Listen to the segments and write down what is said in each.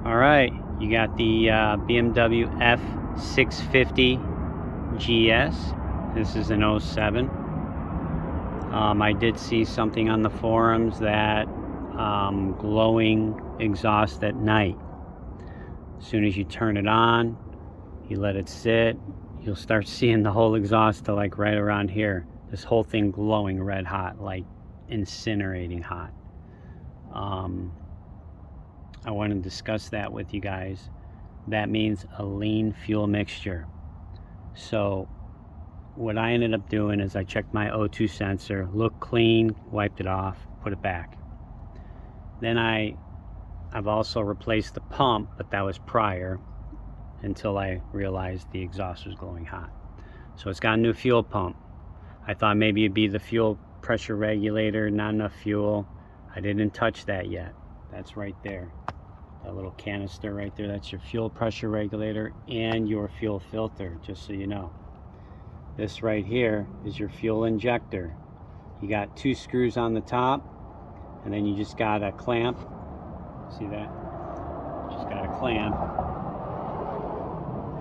All right, you got the BMW f650gs. This is an '07. I did see something on the forums that glowing exhaust at night. As soon as you turn it on, you let it sit, you'll start seeing the whole exhaust to like right around here. This whole thing glowing red hot, like incinerating hot. I want to discuss that with you guys. That means a lean fuel mixture. So what I ended up doing is I checked my O2 sensor, looked clean, wiped it off, put it back. Then I've also replaced the pump, but that was prior, until I realized the exhaust was glowing hot. So it's got a new fuel pump. I thought maybe it'd be the fuel pressure regulator, not enough fuel. I didn't touch that yet. That's right there. That little canister right there, that's your fuel pressure regulator and your fuel filter, just so you know. This right here is your fuel injector. You got 2 screws on the top, and then you just got a clamp. See that? Just got a clamp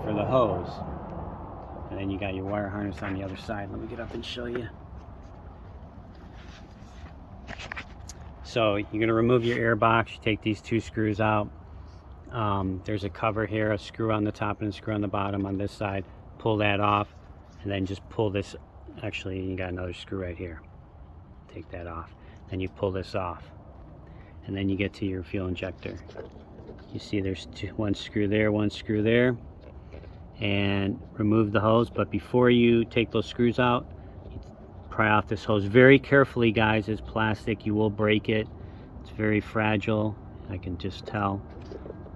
for the hose. And then you got your wire harness on the other side. Let me get up and show you. So you're going to remove your air box. You take these 2 screws out. There's a cover here, a screw on the top and a screw on the bottom on this side. Pull that off, and then just pull this. Actually, you got another screw right here. Take that off. Then you pull this off, and then you get to your fuel injector. You see there's 1 screw there, 1 screw there, and remove the hose. But before you take those screws out, pry off this hose very carefully, guys. It's plastic, you will break it. It's very fragile, I can just tell.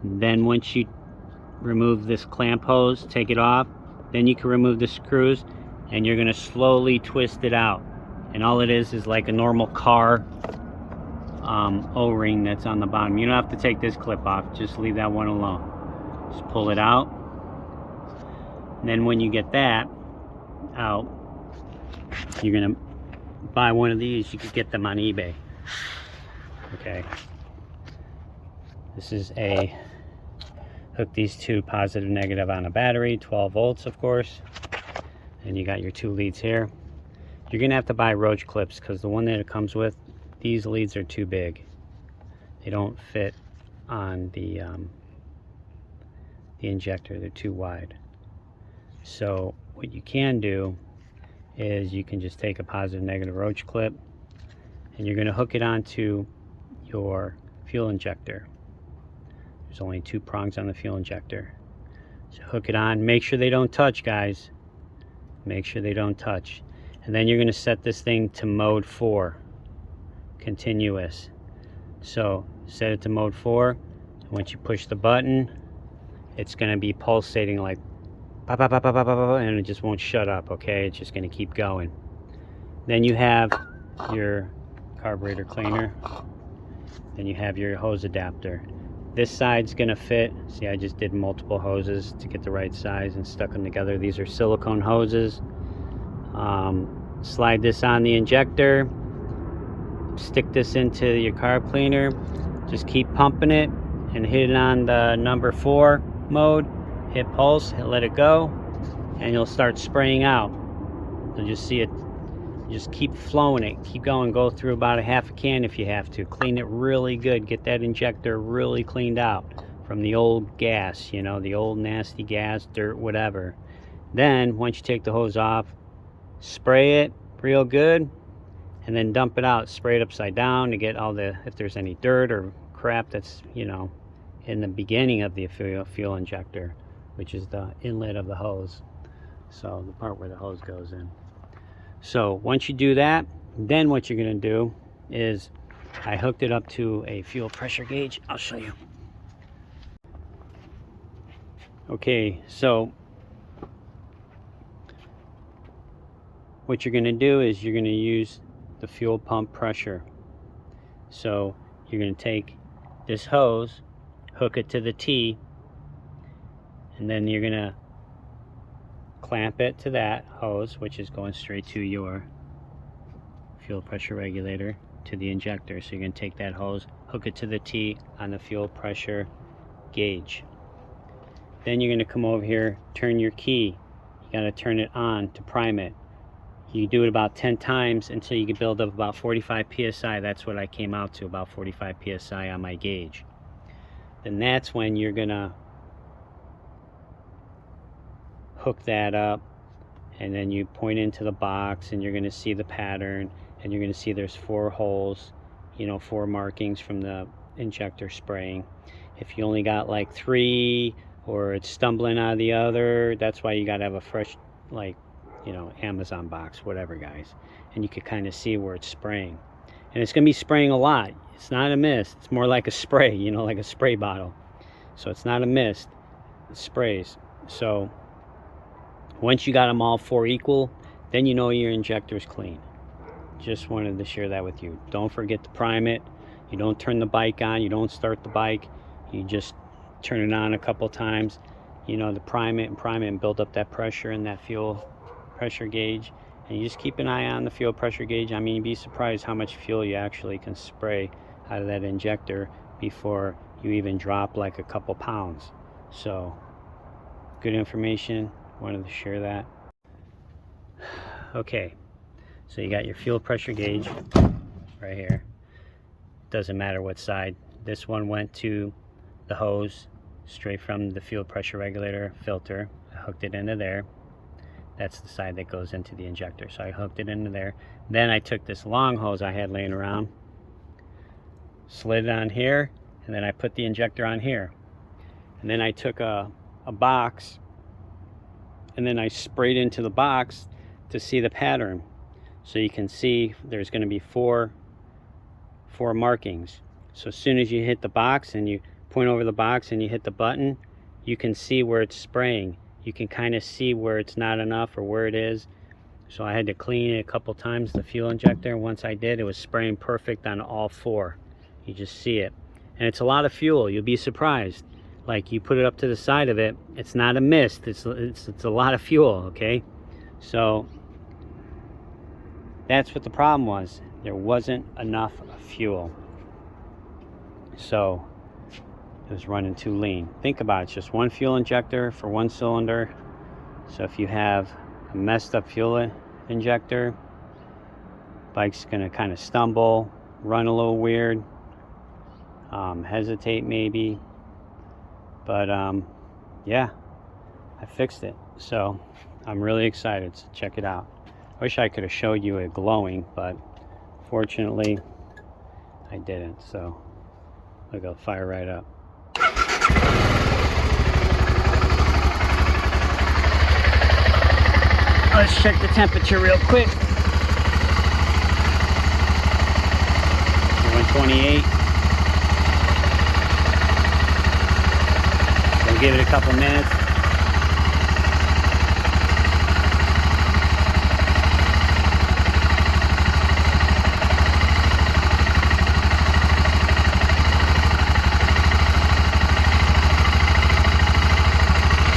And then once you remove this clamp hose, take it off, then you can remove the screws, and you're going to slowly twist it out. And all it is like a normal car O-ring that's on the bottom. You don't have to take this clip off, just leave that one alone. Just pull it out, and then when you get that out, you're gonna buy one of these. You could get them on eBay. Okay, this is hook these 2 positive negative on a battery, 12 volts of course, and you got your 2 leads here. You're gonna have to buy roach clips, because the one that it comes with, these leads are too big. They don't fit on the injector. They're too wide. So what you can do is you can just take a positive negative roach clip, and you're going to hook it onto your fuel injector. There's only 2 prongs on the fuel injector. So hook it on. Make sure they don't touch, guys. Make sure they don't touch. And then you're going to set this thing to mode 4, continuous. So set it to mode 4, and once you push the button, it's going to be pulsating like pop, pop, pop, pop, pop, pop, and it just won't shut up. Okay, it's just going to keep going. Then you have your carburetor cleaner, then you have your hose adapter. This side's going to fit. See, I just did multiple hoses to get the right size and stuck them together. These are silicone hoses. Slide this on the injector, stick this into your carb cleaner, just keep pumping it and hit it on the number 4 mode. Hit pulse, let it go, and you'll start spraying out. You'll just see it, just keep flowing it, keep going. Go through about a half a can if you have to. Clean it really good. Get that injector really cleaned out from the old gas, you know, the old nasty gas, dirt, whatever. Then once you take the hose off, spray it real good, and then dump it out. Spray it upside down to get all the, if there's any dirt or crap that's, you know, in the beginning of the fuel injector, which is the inlet of the hose. So the part where the hose goes in. So once you do that, then what you're going to do is, I hooked it up to a fuel pressure gauge. I'll show you. Okay, so what you're going to do is you're going to use the fuel pump pressure. So you're going to take this hose, hook it to the T, and then you're going to clamp it to that hose, which is going straight to your fuel pressure regulator, to the injector. So you're going to take that hose, hook it to the T on the fuel pressure gauge. Then you're going to come over here, turn your key. You got to turn it on to prime it. You do it about 10 times until you can build up about 45 psi. That's what I came out to, about 45 psi on my gauge. Then that's when you're going to hook that up, and then you point into the box, and you're going to see the pattern, and you're going to see there's 4 holes, you know, 4 markings from the injector spraying. If you only got like 3, or it's stumbling out of the other, that's why you got to have a fresh, like, you know, Amazon box, whatever, guys. And you can kind of see where it's spraying. And it's going to be spraying a lot. It's not a mist. It's more like a spray, you know, like a spray bottle. So it's not a mist. It sprays. So once you got them all 4 equal, then you know your injector's clean. Just wanted to share that with you. Don't forget to prime it. You don't turn the bike on. You don't start the bike. You just turn it on a couple times, you know, to prime it and build up that pressure in that fuel pressure gauge. And you just keep an eye on the fuel pressure gauge. I mean, you'd be surprised how much fuel you actually can spray out of that injector before you even drop like a couple pounds. So good information. Wanted to share that. Okay, so you got your fuel pressure gauge right here. Doesn't matter what side. This one went to the hose straight from the fuel pressure regulator filter. I hooked it into there. That's the side that goes into the injector. So I hooked it into there. Then I took this long hose I had laying around, slid it on here, and then I put the injector on here. And then I took a box, and then I sprayed into the box to see the pattern. So you can see there's going to be four markings. So as soon as you hit the box and you point over the box and you hit the button, you can see where it's spraying. You can kind of see where it's not enough or where it is. So I had to clean it a couple times, the fuel injector. Once I did, it was spraying perfect on all 4. You just see it. And it's a lot of fuel. You'll be surprised. Like, you put it up to the side of it, it's not a mist. It's a lot of fuel, okay? So that's what the problem was. There wasn't enough fuel. So it was running too lean. Think about it, it's just one fuel injector for 1 cylinder. So if you have a messed up fuel injector, bike's gonna kind of stumble, run a little weird, hesitate maybe. But yeah, I fixed it. So I'm really excited to check it out. Wish I could have showed you it glowing, but fortunately I didn't. So look, I'll fire right up. Let's check the temperature real quick. 128. We'll give it a couple minutes.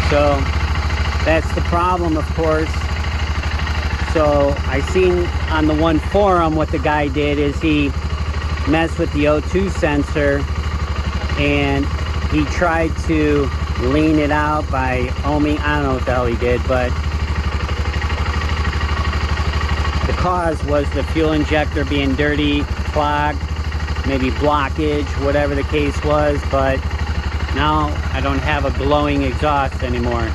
So that's the problem, of course. So I seen on the one forum what the guy did is he messed with the O2 sensor and he tried to lean it out by ohming. I don't know what the hell he did, but the cause was the fuel injector being dirty, clogged, maybe blockage, whatever the case was. But now I don't have a glowing exhaust anymore.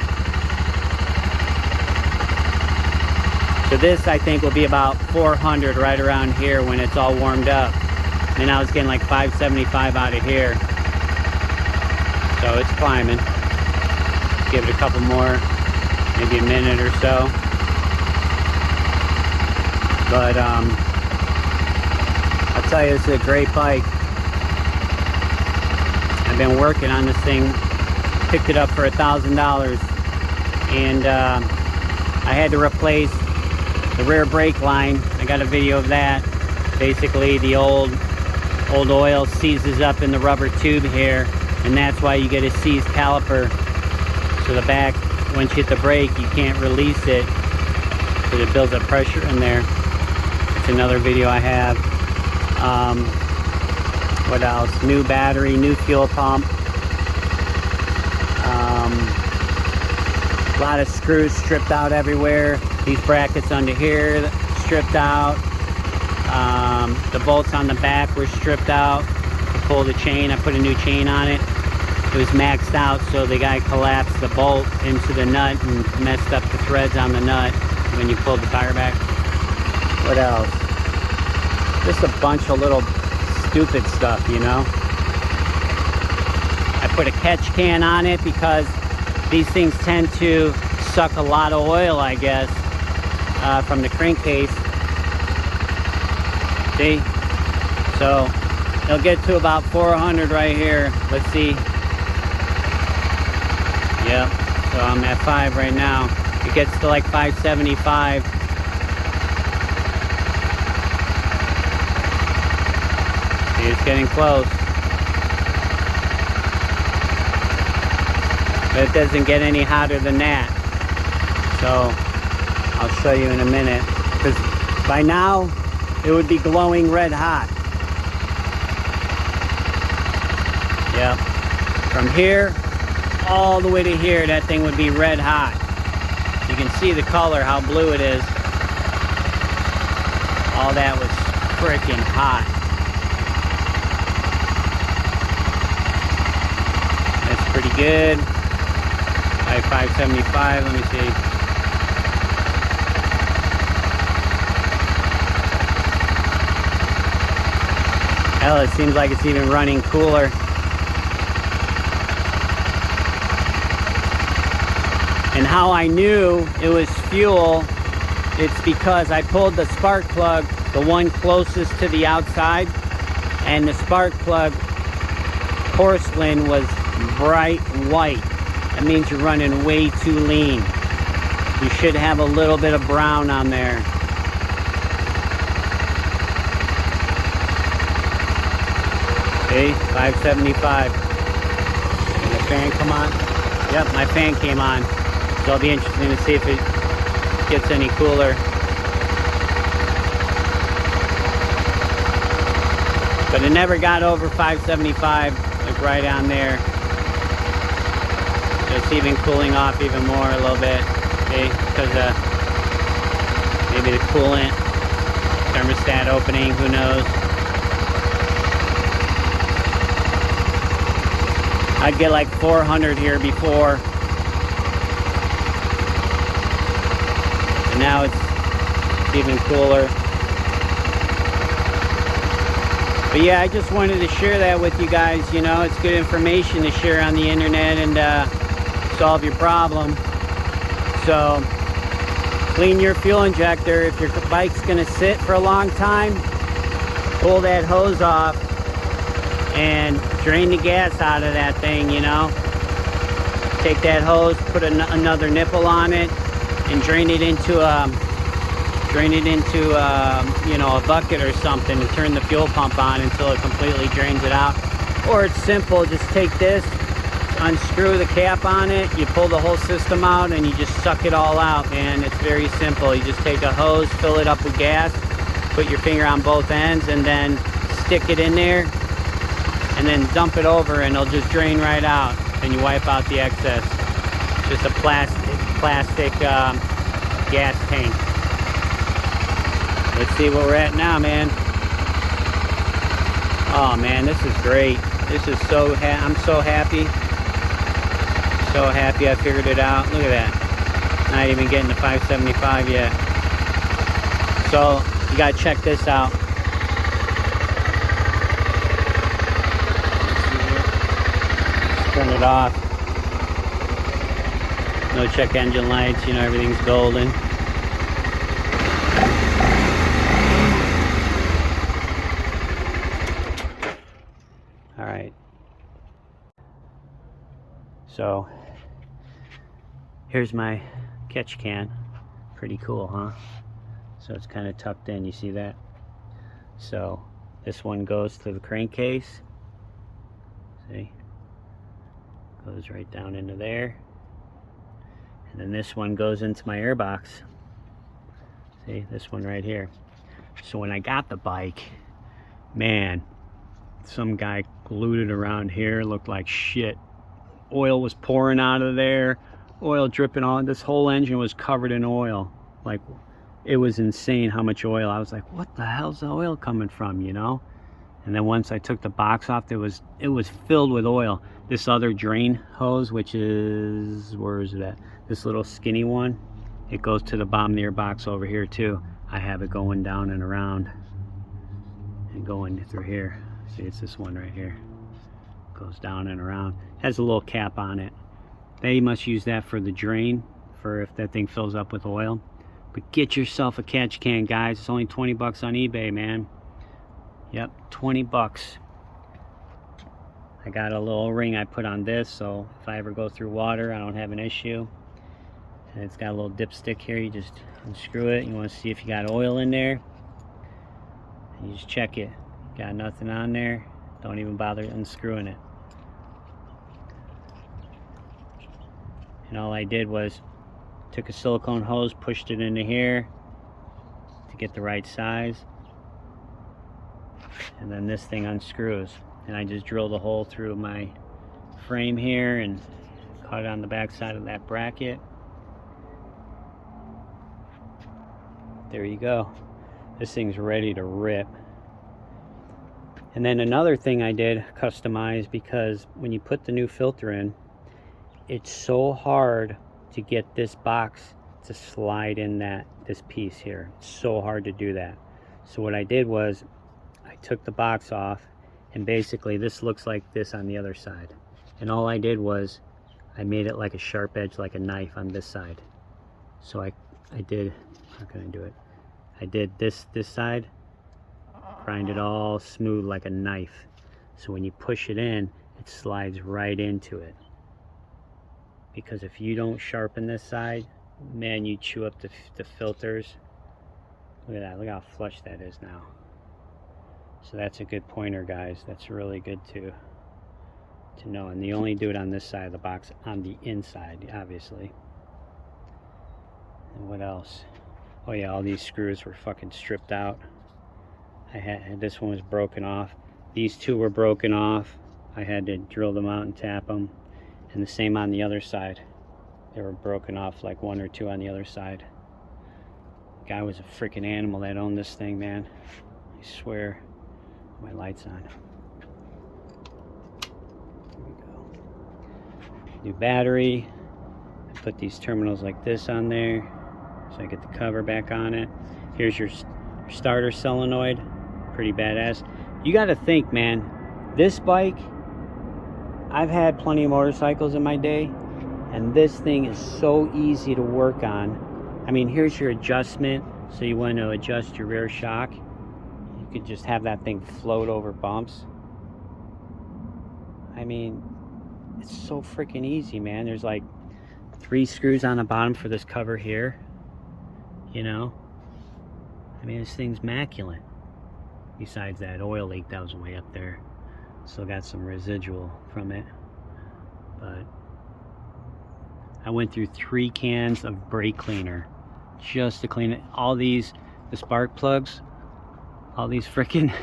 So this, I think, will be about 400 right around here when it's all warmed up. And I was getting like 575 out of here. So it's climbing. Give it a couple more, maybe a minute or so. But I'll tell you, this is a great bike. I've been working on this thing. Picked it up for $1,000. And I had to replace the rear brake line. I got a video of that. Basically, the old oil seizes up in the rubber tube here, and that's why you get a seized caliper. So the back, once you hit the brake, you can't release it because it builds up pressure in there. It's another video I have. What else? New battery, new fuel pump. A lot of screws stripped out everywhere. These brackets under here stripped out. The bolts on the back were stripped out. To pull the chain, I put a new chain on it. It was maxed out, so the guy collapsed the bolt into the nut and messed up the threads on the nut when you pulled the tire back. What else? Just a bunch of little stupid stuff, you know. I put a catch can on it because these things tend to suck a lot of oil, I guess, from the crankcase. See? So it'll get to about 400 right here. Let's see. Yep. So I'm at 5 right now. It gets to like 575. See, it's getting close. But it doesn't get any hotter than that. So I'll show you in a minute. Because by now, it would be glowing red hot. Yep. From here all the way to here, that thing would be red hot. You can see the color, how blue it is. All that was freaking hot. That's pretty good. Like 575, let me see. Hell, it seems like it's even running cooler. And how I knew it was fuel, it's because I pulled the spark plug, the one closest to the outside, and the spark plug porcelain was bright white. That means you're running way too lean. You should have a little bit of brown on there. See, 575. Did the fan come on? Yep, my fan came on. So it'll be interesting to see if it gets any cooler. But it never got over 575, like right on there. It's even cooling off even more a little bit, okay? Because maybe the coolant, thermostat opening, who knows? I'd get like 400 here before. And now it's even cooler. But yeah, I just wanted to share that with you guys. You know, it's good information to share on the internet and solve your problem. So clean your fuel injector. If your bike's gonna sit for a long time, pull that hose off and drain the gas out of that thing, you know. Take that hose, put another nipple on it, and drain it into you know, a bucket or something, and turn the fuel pump on until it completely drains it out. Or it's simple, just take this, unscrew the cap on it, you pull the whole system out, and you just suck it all out, man. It's very simple. You just take a hose, fill it up with gas, put your finger on both ends, and then stick it in there, and then dump it over, and it'll just drain right out. Then you wipe out the excess. It's just a plastic gas tank. Let's see where we're at now, man. Oh man, this is great. This is so I'm so happy. So happy I figured it out. Look at that. Not even getting to 575 yet. So you gotta check this out. Turn it off. No check engine lights, you know, everything's golden. All right. So here's my catch can. Pretty cool, huh? So it's kind of tucked in, you see that? So this one goes to the crankcase. See? Goes right down into there. And then this one goes into my air box. See, this one right here. So when I got the bike, man, some guy glued it around here, looked like shit. oil was pouring out of there, oil dripping on. This whole engine was covered in oil. Like, it was insane how much oil. I was like, what the hell's the oil coming from, you know? And then once I took the box off, it was filled with oil. This other drain hose, which is, where is it at? This little skinny one, it goes to the bottom of your box over here too. I have it going down and around and going through here. See, it's this one right here. Goes down and around. Has a little cap on it. They must use that for the drain, for if that thing fills up with oil. But get yourself a catch can, guys. It's only 20 bucks on eBay, man. Yep, 20 bucks. I got a little ring I put on this, so if I ever go through water, I don't have an issue. And it's got a little dipstick here. You just unscrew it. You want to see if you got oil in there. And you just check it. Got nothing on there. Don't even bother unscrewing it. And all I did was took a silicone hose, pushed it into here to get the right size. And then this thing unscrews. And I just drilled a hole through my frame here and caught it on the back side of that bracket. There you go. This thing's ready to rip. And then another thing I did customize, because when you put the new filter in, it's so hard to get this box to slide in this piece here. It's so hard to do that. So what I did was I took the box off, and basically this looks like this on the other side. And all I did was I made it like a sharp edge, like a knife on this side. So I did, how can I do it? I did this side, grind it all smooth like a knife. So when you push it in, it slides right into it. Because if you don't sharpen this side, man, you chew up the filters. Look at that, look how flush that is now. So that's a good pointer, guys. That's really good to know. And you only do it on this side of the box, on the inside, obviously. And what else? Oh yeah, all these screws were fucking stripped out. I had this one was broken off. These two were broken off. I had to drill them out and tap them. And the same on the other side. They were broken off, like one or two on the other side. The guy was a freaking animal that owned this thing, man. I swear. My light's on. There we go. New battery. I put these terminals like this on there, so I get the cover back on it. Here's your starter solenoid. Pretty badass. You got to think, man. This bike, I've had plenty of motorcycles in my day, and this thing is so easy to work on. I mean, here's your adjustment. So you want to adjust your rear shock. You could just have that thing float over bumps. I mean, it's so freaking easy, man. There's like 3 screws on the bottom for this cover here. You know? I mean, this thing's immaculate. Besides that oil leak that was way up there. Still got some residual from it. But I went through 3 cans of brake cleaner just to clean it. All these, the spark plugs, all these freaking,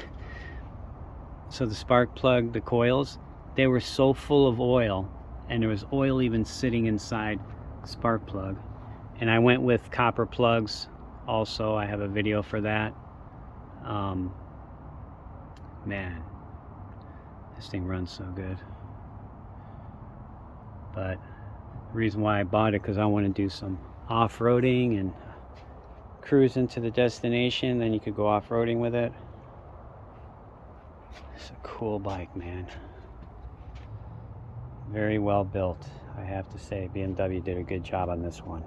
so the spark plug, the coils, they were so full of oil, and there was oil even sitting inside the spark plug. And I went with copper plugs also. I have a video for that. Man, this thing runs so good. But the reason why I bought it, because I want to do some off-roading and cruising to the destination. Then you could go off-roading with it. It's a cool bike, man. Very well built, I have to say. BMW did a good job on this one.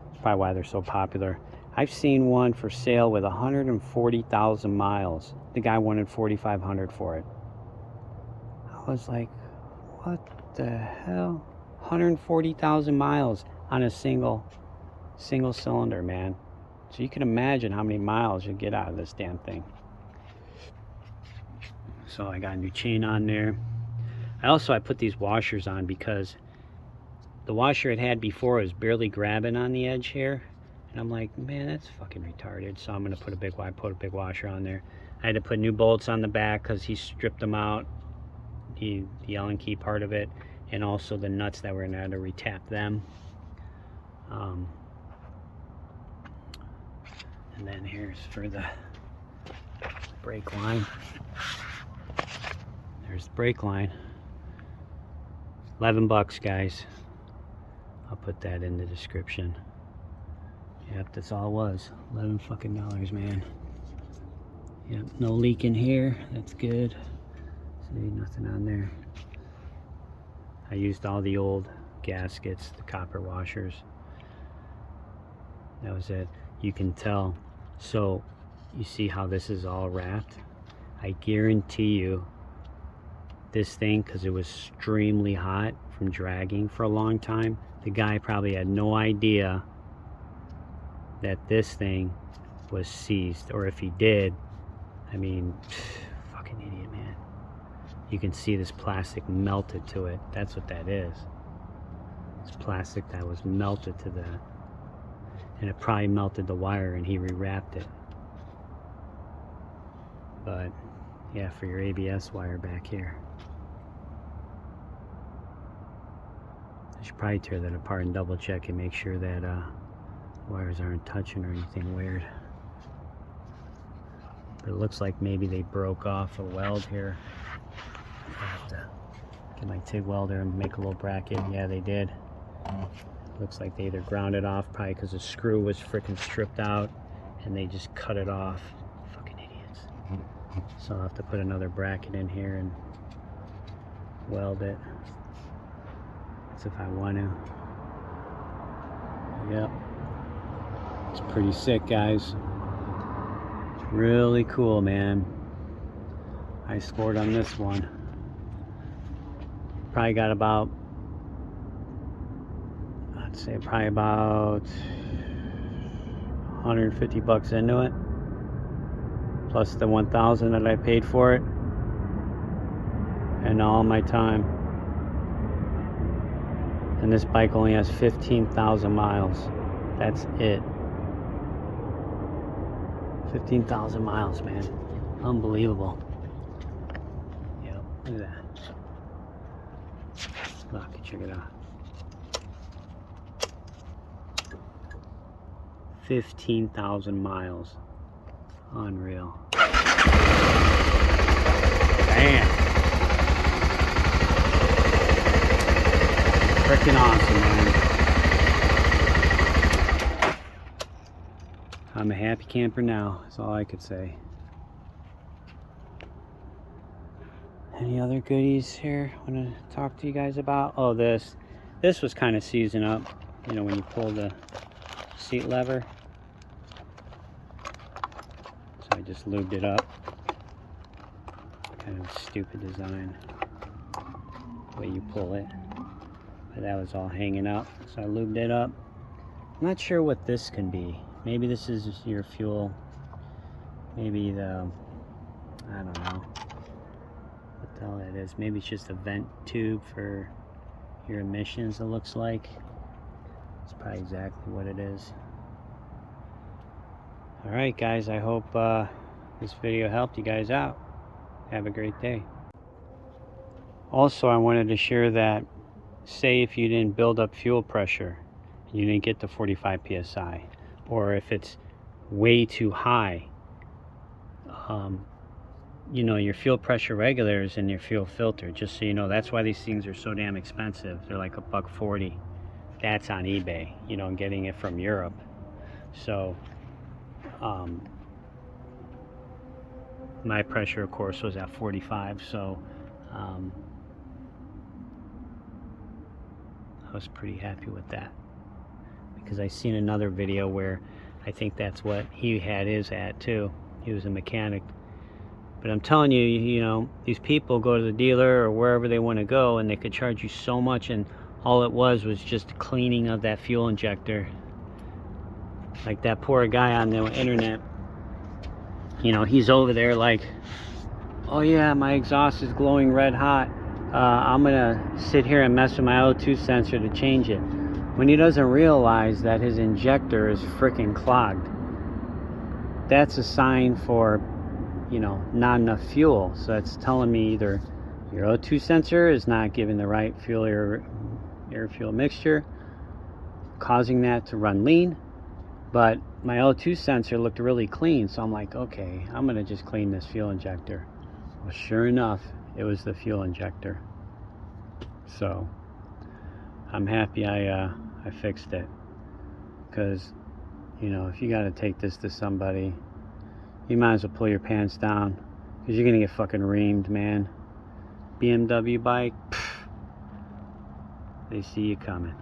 That's probably why they're so popular. I've seen one for sale with 140,000 miles. The guy wanted $4,500 for it. I was like, what the hell? 140,000 miles on a single cylinder, man. So you can imagine how many miles you get out of this damn thing. So I got a new chain on there. I put these washers on because the washer it had before was barely grabbing on the edge here. And I'm like, man, that's fucking retarded. So I'm going to put a big washer on there. I had to put new bolts on the back because he stripped them out. The Allen key part of it. and also the nuts that were in there to retap them. And then here's for the brake line. There's the brake line. $11, guys. I'll put that in the description. Yep, that's all it was. $11 fucking dollars, man. Yep, no leak in here. That's good. See, nothing on there. I used all the old gaskets, the copper washers. That was it. You can tell. So, you see how this is all wrapped? I guarantee you, this thing, because it was extremely hot from dragging for a long time, the guy probably had no idea that this thing was seized. Or if he did, I mean, fucking idiot, man. You can see this plastic melted to it. That's what that is. It's plastic that was melted to that. And it probably melted the wire and he rewrapped it. But yeah, for your ABS wire back here. I should probably tear that apart and double check and make sure that wires aren't touching or anything weird. But it looks like maybe they broke off a weld here. I have to get my TIG welder and make a little bracket. Yeah, they did. Looks like they either ground it off, probably because the screw was freaking stripped out and they just cut it off. Fucking idiots. So I'll have to put another bracket in here and weld it. That's if I want to. Yep. It's pretty sick, guys. It's really cool, man. I scored on this one. Probably got about, I'd say probably about $150 into it, plus the $1,000 that I paid for it, and all my time. And this bike only has 15,000 miles. That's it. 15,000 miles, man. Unbelievable. Yep, look at that. Look, check it out. 15,000 miles. Unreal. Damn. Freaking awesome, man. I'm a happy camper now. That's all I could say. Any other goodies here I want to talk to you guys about? Oh, this was kind of seizing up. You know, when you pull the seat lever. So I just lubed it up. Kind of stupid design. The way you pull it. But that was all hanging up. So I lubed it up. I'm not sure what this can be. Maybe this is your fuel. Maybe the, I don't know what the hell that is. Maybe it's just a vent tube for your emissions, it looks like. It's probably exactly what it is. Alright guys, I hope this video helped you guys out. Have a great day. Also, I wanted to share that, say if you didn't build up fuel pressure, you didn't get to 45 psi, or if it's way too high, you know, your fuel pressure regulators and your fuel filter, just so you know, that's why these things are so damn expensive. They're like $140. That's on eBay, you know, getting it from Europe. So my pressure of course was at 45, so I was pretty happy with that, because I seen another video where I think that's what he had his at too. He was a mechanic. But I'm telling you, you know, these people go to the dealer or wherever they want to go and they could charge you so much, and all it was just cleaning of that fuel injector. Like that poor guy on the internet, you know, he's over there like, oh yeah, my exhaust is glowing red hot. I'm gonna sit here and mess with my O2 sensor to change it. When he doesn't realize that his injector is freaking clogged. That's a sign for, you know, not enough fuel. So that's telling me either your O2 sensor is not giving the right fuel air fuel mixture, causing that to run lean. But my O2 sensor looked really clean, so I'm like, okay, I'm gonna just clean this fuel injector. Well, sure enough, it was the fuel injector. So I'm happy I fixed it, because you know, if you got to take this to somebody, you might as well pull your pants down, because you're gonna get fucking reamed, man. BMW bike, pff, they see you coming.